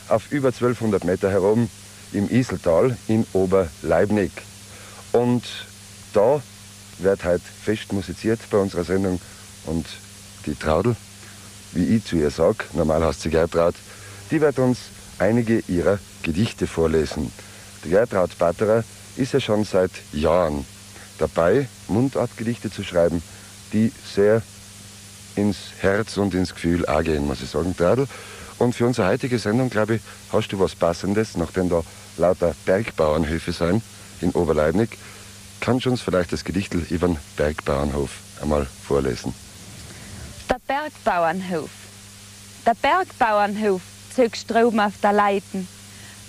auf über 1200 Meter herum im Iseltal in Oberleibnig. Und da wird heute fest musiziert bei unserer Sendung und die Traudl, wie ich zu ihr sage, normal heißt sie Gertraud, die wird uns einige ihrer Gedichte vorlesen. Die Gertraud Batterer ist ja schon seit Jahren dabei, Mundartgedichte zu schreiben, die sehr ins Herz und ins Gefühl auch gehen, muss ich sagen, Traudl. Und für unsere heutige Sendung, glaube ich, hast du was Passendes, nachdem da lauter Bergbauernhöfe sind in Oberleibnig. Kannst du uns vielleicht das Gedichtel über den Bergbauernhof einmal vorlesen? Der Bergbauernhof. Der Bergbauernhof zog Strom auf der Leiten.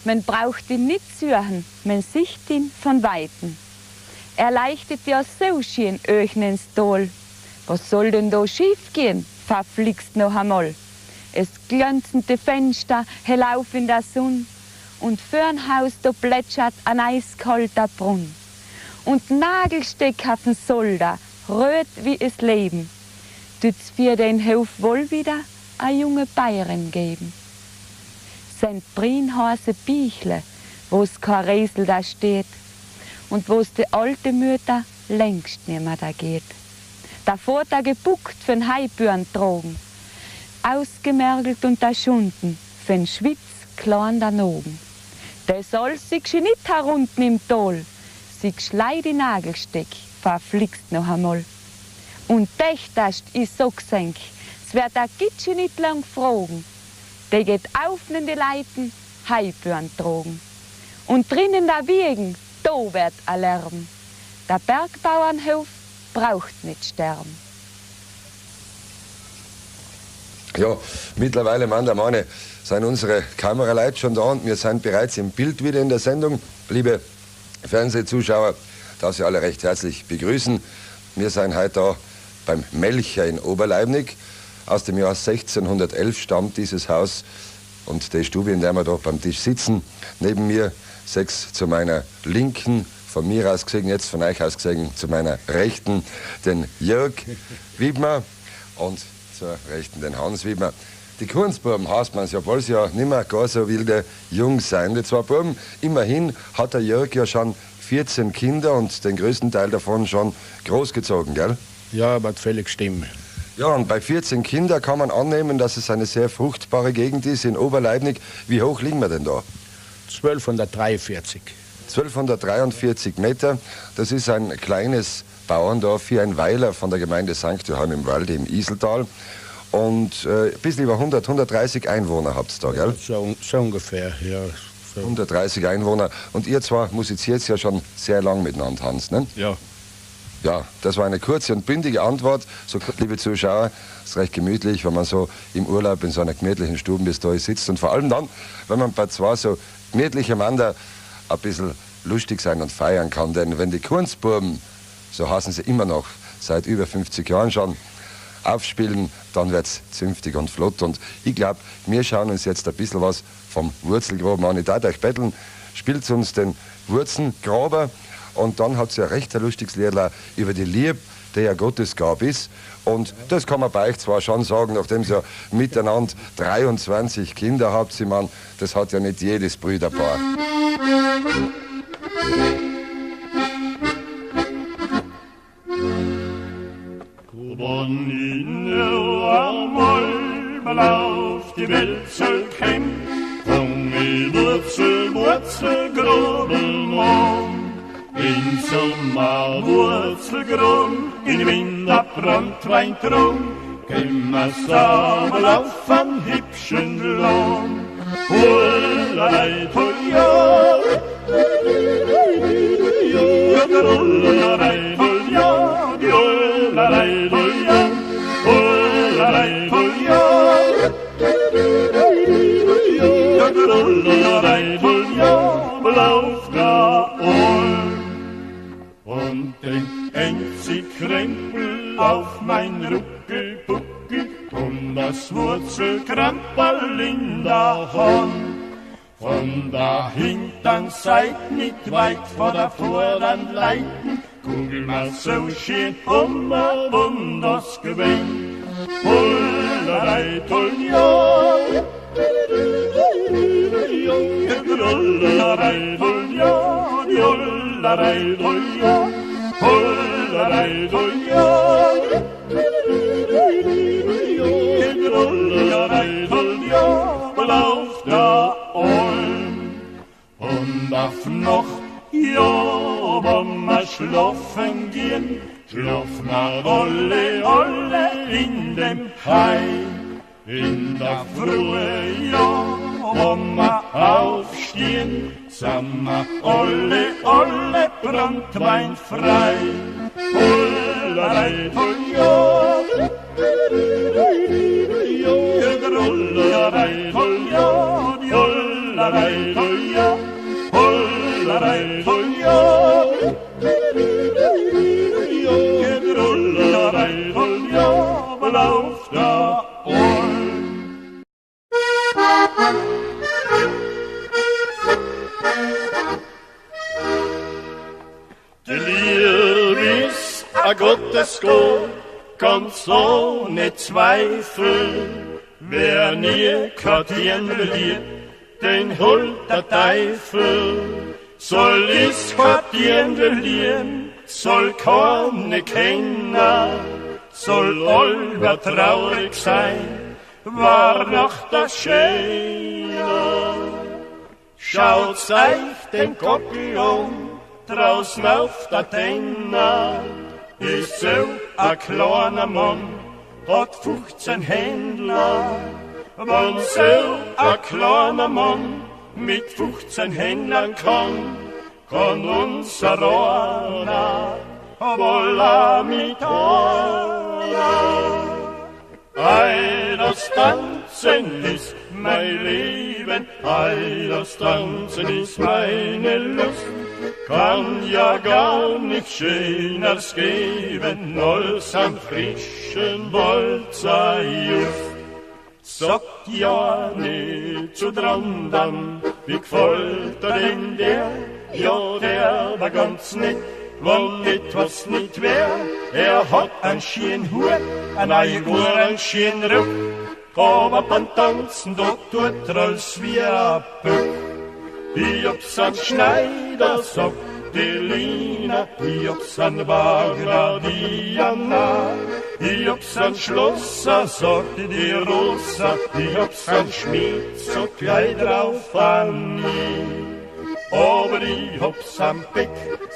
Man braucht ihn nicht suchen, man sieht ihn von Weitem. Er leuchtet ja so schön euch ins Tal. Was soll denn da schief gehen? Verflixt noch einmal. Es glänzende Fenster hell auf in der Sonne und für'n Haus da plätschert ein eiskalter Brunn. Und Nagelsteck auf den Solder, rot wie es Leben, tut's für den Hof wohl wieder a junge Bayern geben. Sein Brienhase Bichle, wo's kein Riesel da steht und wo's die alte Mütter längst nimmer da geht. Der Vater gebuckt für'n Heibüren tragen, ausgemergelt und erschunden für'n Schwitz klein danogen. Der soll sich nicht herunten im Tal, sich schleit die Nagelsteck, verflixt noch einmal. Und dächterst ist so gesenk, es wird a Gitschi nicht lang fragen. Der geht auf in die Leiten, Heibüren tragen. Und drinnen da Wiegen, da wird a Lärm. Der Bergbauernhof braucht nicht sterben. Ja, mittlerweile, Mann, der Manne, sind unsere Kameraleute schon da und wir sind bereits im Bild wieder in der Sendung. Liebe Fernsehzuschauer, darf Sie alle recht herzlich begrüßen. Wir sind heute da beim Melcher in Oberleibnig. Aus dem Jahr 1611 stammt dieses Haus und die Stube, in der wir da beim Tisch sitzen. Neben mir 6 zu meiner Linken, von mir aus gesehen, jetzt von euch aus gesehen, zu meiner Rechten den Jörg Wiedmer und zur Rechten den Hans Wiedmer. Die Kunstbuben heißt man es, obwohl sie ja nicht mehr gar so wilde Jungs sind. Die zwei Buben, immerhin hat der Jörg ja schon 14 Kinder und den größten Teil davon schon großgezogen, gell? Ja, aber völlig stimmt. Ja, und bei 14 Kindern kann man annehmen, dass es eine sehr fruchtbare Gegend ist in Oberleibnig. Wie hoch liegen wir denn da? 1243. 1243 Meter. Das ist ein kleines Bauerndorf, hier ein Weiler von der Gemeinde St. Johann im Walde im Iseltal. Und ein bisschen über 130 Einwohner habt ihr da, gell? So ungefähr, ja. So. 130 Einwohner. Und ihr zwei musiziert ja schon sehr lang miteinander, Hans, ne? Ja. Ja, das war eine kurze und bündige Antwort. So, liebe Zuschauer, es ist recht gemütlich, wenn man so im Urlaub in so einer gemütlichen Stube bis da sitzt. Und vor allem dann, wenn man bei zwei so gemütliche Männer ein bisschen lustig sein und feiern kann. Denn wenn die Kunstbuben, so heißen sie immer noch, seit über 50 Jahren schon, aufspielen, dann wird's zünftig und flott. Und ich glaube, wir schauen uns jetzt ein bisschen was vom Wurzelgraben an. Ich darf euch betteln, spielt uns den Wurzelgraber und dann hat sie ein recht lustiges Liedl über die Liebe, der ja Gottes Gab ist. Und das kann man bei euch zwar schon sagen, nachdem ihr miteinander 23 Kinder habt, sie man, das hat ja nicht jedes Brüderpaar. Wann einmal auf die Wurzel kämmt, fang ich Wurzelgraben an. In Sommerwurzelgraben, in Winter Brandwein drum, kämm a Sabel auf an hübschen Lamm. Hullerei, hulja, hullerei, hulja, hullerei, hulja, hullerei, hulja, hullerei, hulja, lauf da und den einzig Krempel auf mein Ruckelbuckel und das Wurzelkramperl in der Hand. Von der hintern Seite nicht weit vor der vorderen Leiten kugeln wir so schön und das Gewinn. Hullerei, hulja, Auf der Alm und auf Nacht, ja, wenn wir schlafen gehen, schlafen wir alle in dem Heim. In der Früh, ja, wenn wir aufstehen, sind wir alle brandweinfrei. Hullerei, ja, hullerei, hullerei, hullerei, auf der Alm. Die Liebe ist a Gottesgott, ganz ohne Zweifel. Wer nie Kartieren liebt, den holt der Teufel. Soll is Kartieren verlieren, soll keine kennen, soll allwer traurig sein, war noch das Schöne. Schaut's euch den Gockel an, draußen auf der Tenna, ist so a kleiner Mann, hat 15 Händler. Wenn so a kleiner Mann mit 15 Händlern kann unser einer wohl mit einer. Ei, das Tanzen ist mein Leben, ei, das Tanzen ist meine Lust. Kann ja gar nichts Schöneres geben, als am frischen Walzer just. Sagt ja nicht zu Drandern, wie gefällt er denn der? Ja, der war ganz nett, wenn etwas nicht wär. Er hat einen schönen Hut, eine neue Uhr, einen schönen Ruck, aber beim Tanzen, da tut er als wie ein Puck. Ich hab's an Schneider, sagt die Lina, ich hab's an Wagner, die Anna, ich hab's an Schlosser, sagt die Rosa, ich hab's an Schmied, so gleich drauf an ihn. Aber ich hab's am Beck,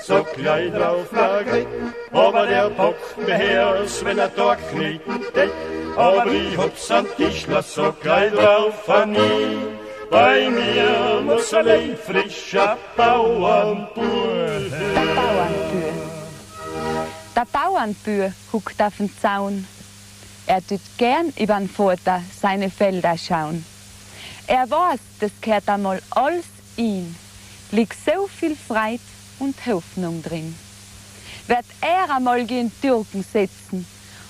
so gleich drauf Margret, aber der packt mir Herz, wenn er da kneten deckt. Aber ich hab's am Tischler, so gleich drauf an ihn. Bei mir muss allein frischer Bauernbub. Der Bauernbub huckt auf den Zaun. Er tut gern übern Vater seine Felder schauen. Er weiß, das gehört einmal alles ihn. Liegt so viel Freude und Hoffnung drin. Wird er einmal gegen Türken setzen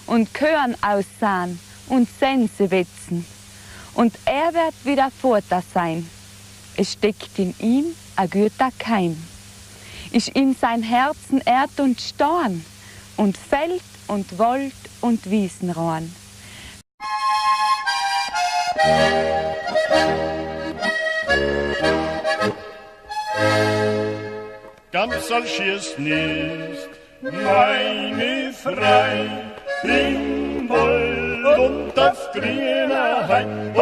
und Körn aussahen und Sense wetzen. Und er wird wieder Vater sein. Es steckt in ihm ein guter Keim. Ist in sein Herzen Erd und Stein und Feld und Wald und Wiesenrahn. Ganz als ist nicht meine frei im Wald und auf grüner Hain.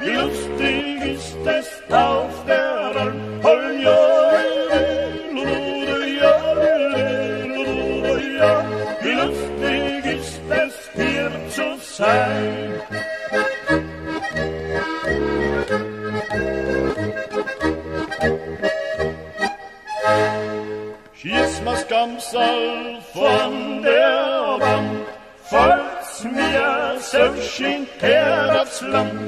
Wie lustig ist es auf der Alm. Wie lustig ist es hier zu sein. Schieß mal's Gamsal von der Wand, fallt's mir so schön her aufs Land.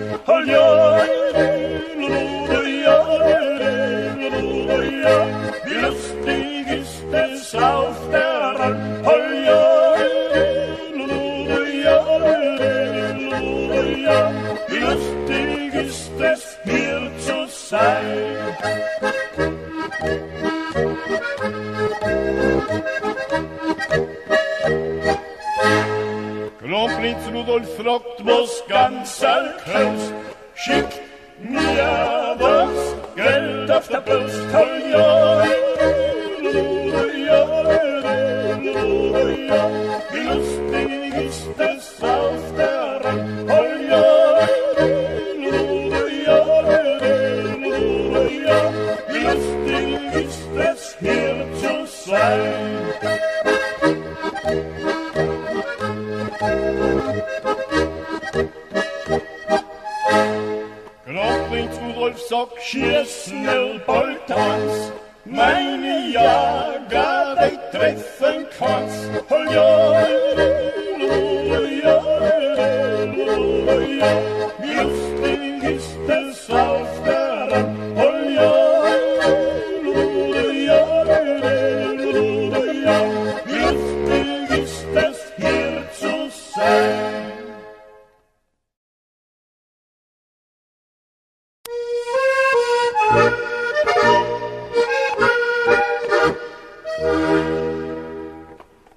Wie lustig ist es auf der Alm. Wie lustig ist es hier zu sein. Prinz Rudolf fragt, was ganz könst. Schickt mir was Geld auf der Post, ja, wie lustig ist es auf der Rhein, wie lustig ist es hier zu sein. Prinz Rudolf sagt, schieß schnell bald ans, meine Jager, die treffen kannst. Wie lustig ist es auf der Rand, wie lustig ist es hier zu sein.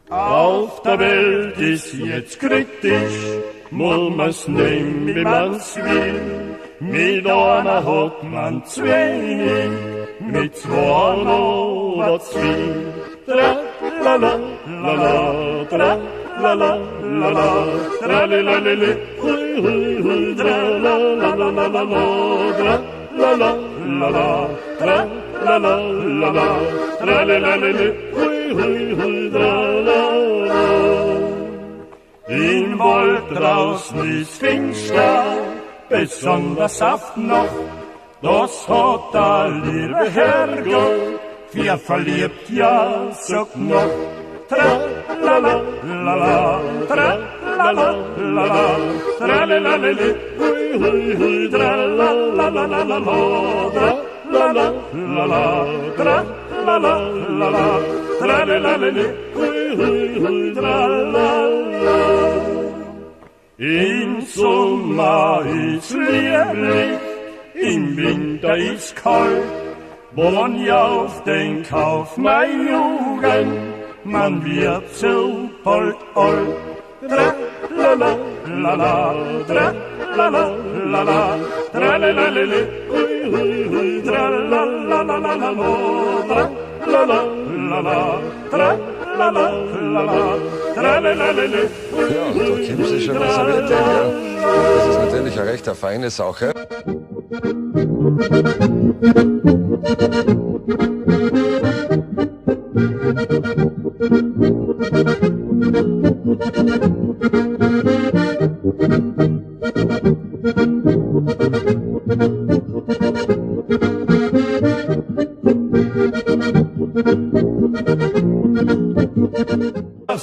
Auf der Welt ist jetzt kritisch, muss man's nehmen, wie man's will. Mit einer hat man zu wenig, mit zwei noch was viel. Tra-la-la-la-la, tra-la-la-la-la, tra-li-la-li-li, hui, hui, hui, tra-la-la-la-la-la, tra-la-la-la-la, tra-la-la-la-la, tra-li-la-li-li, hui, hui, hui, tra-la-la. Im Wald draußen ist finster, besonders auf Nacht. Das hat der liebe Herrgott, wer verliebt ja sagt noch. Tra-la-la-la-la, tra-la-la-la-la, tra-la-la-la-la, hui, hui, hui, tra-la-la-la-la-la, tra-la-la-la-la, tra-la-la-la-la, tra-la-la-la-la, hui, hui, hui, tra-la-la. Im Sommer ist lieblich, im Winter ist kalt, wohn ja auf den Kauf, mein Jugend, man wird so bald alt. Tra-la-la-la-la, tra-la-la-la-la, tra-la-la-la-la, hui, hui, hui, tra-la-la-la-la-la, tra-la-la-la-la, tra-la-la-la-la, tra-la-la-la-la. Ja, da kommst du schon was erwähnt, ja. Das ist natürlich eine recht feine Sache.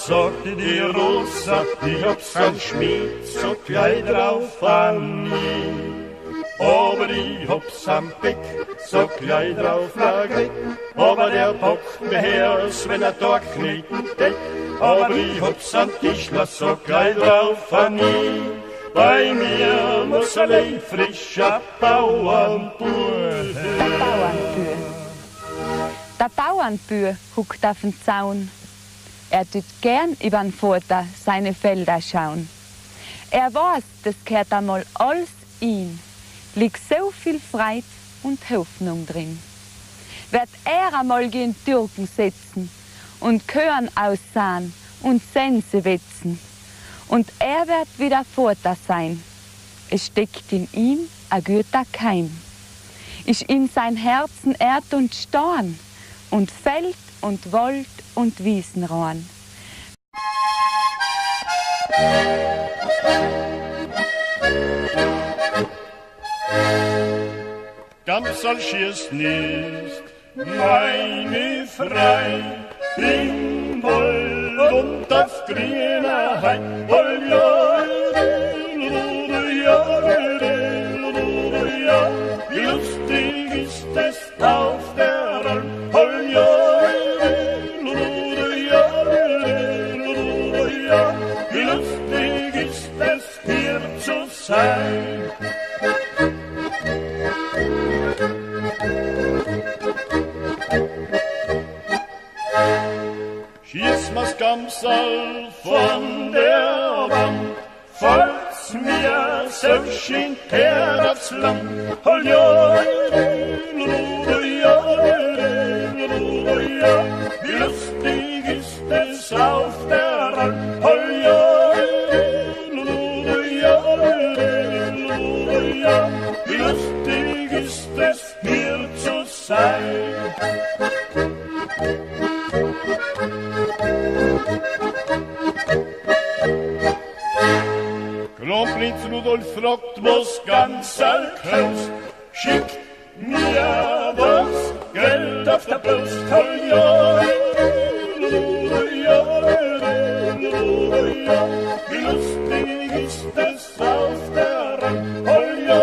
Sagte die Rosa, ich hab's kein Schmied, so gleich drauf an nie. Aber ich hab's am Beck, so gleich drauf lag. Aber der bockt mir Herz, wenn da kneten deckt. Aber ich hab's am Tischler, so gleich drauf an nie. Bei mir muss allein frischer Bauernbub. Der Bauernbub huckt auf den Zaun. Er tut gern übern Vater seine Felder schauen. Er weiß, das gehört einmal alles ihm. Liegt so viel Freude und Hoffnung drin. Wird er einmal gegen Türken setzen und Körn aussahen und Sense wetzen. Und er wird wieder Vater sein. Es steckt in ihm ein guter Keim. Ist in sein Herzen Erd und Storn und Feld und Wald und Wiesenrahn. Gamsal schießt nicht, meine Frei, im Wald und auf grüner Hain. Wie lustig ist es auf der Alm, wie lustig ist es hier zu sein. Schieß mal's Gamsal von der Wand, fällt's mir so schön her aufs Land. Oh ja, wie lustig ist es auf der Alp. Oh ja, wie lustig ist es hier zu sein. Kronprinz Rudolf fragt, was ganz allkönst, schickt mir was Geld auf der Brust. Oh ja, wie lustig ist es auf der Alp. Oh ja,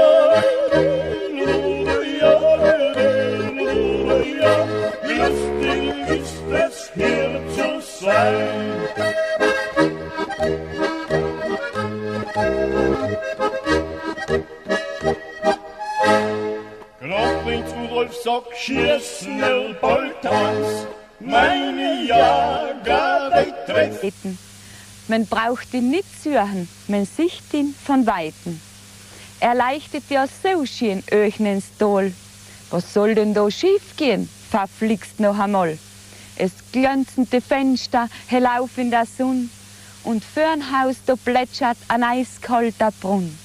wie lustig ist es hier zu sein. Kronprinz Rudolf sagt, schieß schnell Boltans, meine Jager, die treffen. Man braucht ihn nicht suchen, man sieht ihn von Weitem. Er leichtet ja so schön euch ins Tal. Was soll denn da schief gehen, verflixt noch einmal. Es glänzende Fenster hell auf in der Sonne und für'n Haus da plätschert ein eiskalter Brunn.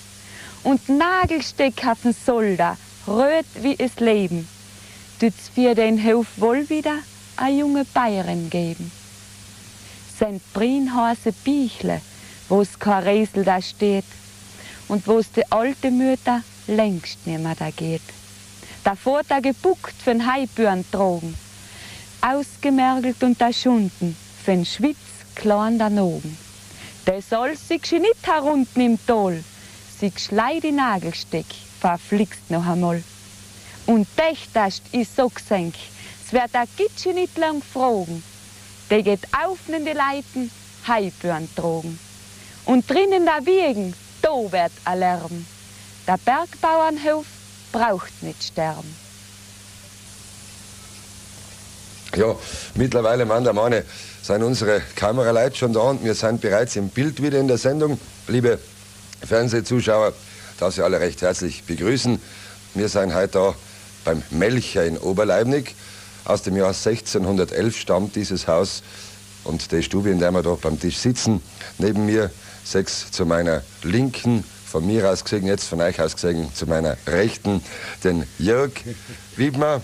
Und Nagelsteck auf den Soldat, röt wie es Leben, tut's für den Hof wohl wieder a junge Bayern geben. Sein Brienhase Bichle, wo's kein Riesel da steht und wo's die alte Mütter längst nimmer da geht. Der Vater gebuckt für'n Heibüren trogen, ausgemergelt und erschunden für'n Schwitz klein der Nogen. Der soll sich nicht herunten im Tal, sich schlei die Nagelsteck, verflixt noch einmal. Und dächtest, ich sag's euch, es wird der Gitschi nicht lang fragen. Der geht auf in die Leiten, Heibüren tragen. Und drinnen da Wiegen, da wird Lärm. Der Bergbauernhof braucht nicht sterben. Ja, mittlerweile, Mann der Manne, sind unsere Kameraleute schon da und wir sind bereits im Bild wieder in der Sendung. Liebe Fernsehzuschauer, darf Sie alle recht herzlich begrüßen. Wir sind heute da beim Melcher in Oberleibnig. Aus dem Jahr 1611 stammt dieses Haus und die Stube, in der wir da beim Tisch sitzen. Neben mir 6 zu meiner Linken, von mir aus gesehen, jetzt von euch aus gesehen, zu meiner Rechten den Jörg Wiedmer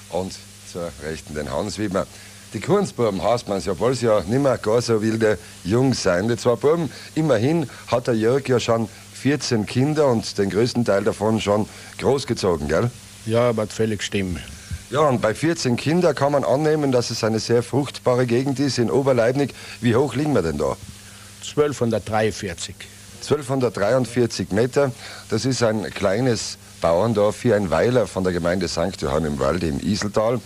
und zur Rechten den Hans Wiedmer. Die Kunstbuben heißt man es, obwohl sie ja nicht mehr gar so wilde Jungs sind. Die zwei Buben, immerhin hat der Jörg ja schon 14 Kinder und den größten Teil davon schon großgezogen, gell? Ja, aber völlig stimmt. Ja, und bei 14 Kindern kann man annehmen, dass es eine sehr fruchtbare Gegend ist in Oberleibnig. Wie hoch liegen wir denn da? 1243. 1243 Meter. Das ist ein kleines Bauerndorf, hier ein Weiler von der Gemeinde St. Johann im Walde im Iseltal.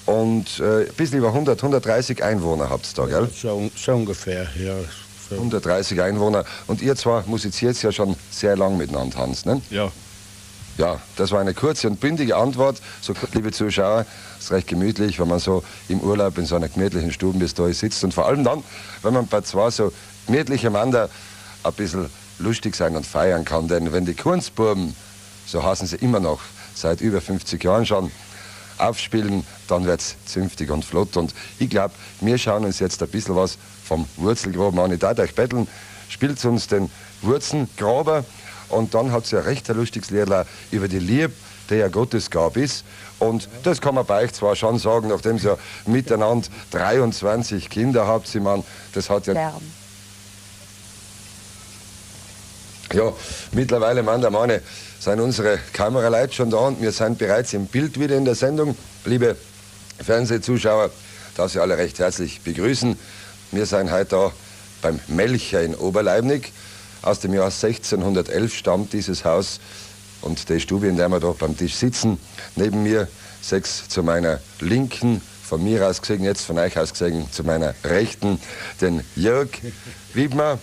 Und ein bisschen über 130 Einwohner habt ihr da, gell? So ungefähr, ja. So. 130 Einwohner. Und ihr zwei musiziert ja schon sehr lang miteinander, Hans, ne? Ja. Ja, das war eine kurze und bündige Antwort. So, liebe Zuschauer, es ist recht gemütlich, wenn man so im Urlaub in so einer gemütlichen Stube bis da sitzt. Und vor allem dann, wenn man bei zwei so gemütlichen Männern ein bisschen lustig sein und feiern kann. Denn wenn die Kunstbuben, so heißen sie immer noch, seit über 50 Jahren schon, aufspielen, dann wird es zünftig und flott. Und ich glaube, wir schauen uns jetzt ein bisschen was vom Wurzelgraben an. Ich darf euch betteln, spielt uns den Wurzelgraber. Und dann hat sie ein recht lustiges Lied über die Liebe, die ja Gottesgab ist. Und das kann man bei euch zwar schon sagen, nachdem sie ja miteinander 23 Kinder habt, sie man, das hat ja... Lärm. Ja, mittlerweile, Mann der Manne, sind unsere Kameraleute schon da und wir sind bereits im Bild wieder in der Sendung. Liebe Fernsehzuschauer, darf Sie alle recht herzlich begrüßen. Wir sind heute da beim Melcher in Oberleibnig. Aus dem Jahr 1611 stammt dieses Haus und die Stube, in der wir da beim Tisch sitzen. Neben mir 6 zu meiner Linken, von mir aus gesehen, jetzt von euch aus gesehen, zu meiner Rechten den Jörg Wiedmer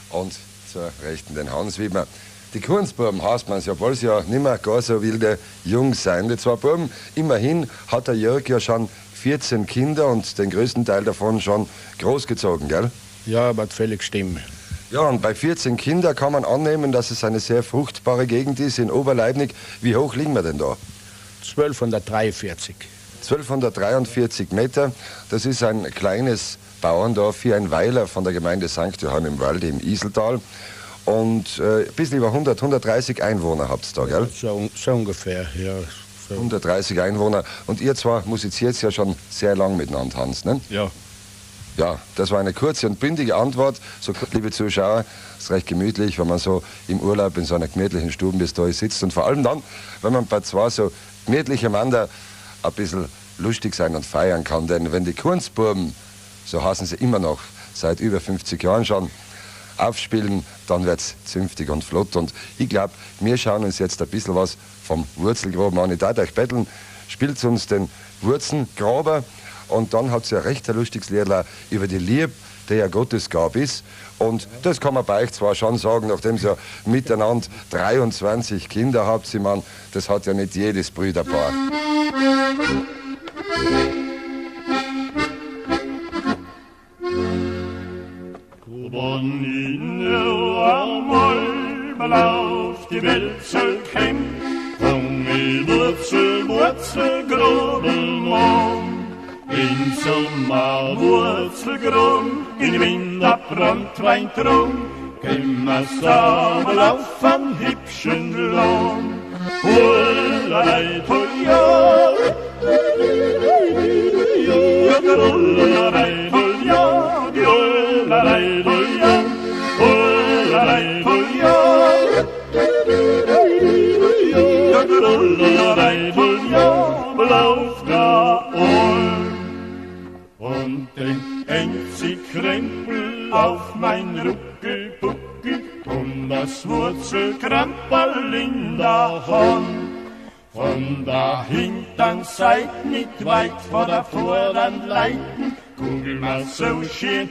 und zur Rechten den Hans Wiedmer. Die Kunstbuben heißt man es, obwohl sie ja nicht mehr gar so wilde Jungs sind. Die zwei Buben, immerhin hat der Jörg ja schon 14 Kinder und den größten Teil davon schon großgezogen, gell? Ja, aber völlig stimmt. Ja, und bei 14 Kindern kann man annehmen, dass es eine sehr fruchtbare Gegend ist in Oberleibnig. Wie hoch liegen wir denn da? 1243. 1243 Meter. Das ist ein kleines Bauerndorf, hier ein Weiler von der Gemeinde St. Johann im Walde im Iseltal. Und ein bisschen über 130 Einwohner habt ihr da, gell? So ungefähr, ja. So. 130 Einwohner. Und ihr zwar musiziert ja schon sehr lang miteinander, Hans, ne? Ja. Ja, das war eine kurze und bündige Antwort. So, liebe Zuschauer, es ist recht gemütlich, wenn man so im Urlaub in so einer gemütlichen Stube bis da sitzt. Und vor allem dann, wenn man bei zwei so gemütlichen Männern ein bisschen lustig sein und feiern kann. Denn wenn die Kunstbuben, so heißen sie immer noch, seit über 50 Jahren schon, aufspielen, dann wird es zünftig und flott. Und ich glaube, wir schauen uns jetzt ein bisschen was vom Wurzelgraben an. Ich darf euch betteln, spielt uns den Wurzelgraber. Und dann hat sie ein recht lustiges Liedl über die Liebe, die ja Gottesgab ist. Und das kann man bei euch zwar schon sagen, nachdem sie ja miteinander 23 Kinder habt, sie man, das hat ja nicht jedes Brüderpaar. Wann einmal auf die Wurzel kämmt, fang ich Wurzelgraben an. In Sommer Wurzelgraben, in Winter Brandweintrum, können wir zusammen auf einen hübschen Lamm. Hullerei, hulja, hullerei, hulja, hullerei, hulja, hullerei, hulja, hullerei, hulja, lauf da und den Enzikrempel auf mein Ruckelbuckel und das Wurzelkrempel in der Hand. Von der hintern Seite nicht weit vor der vorderen Leiten, gucken wir so schön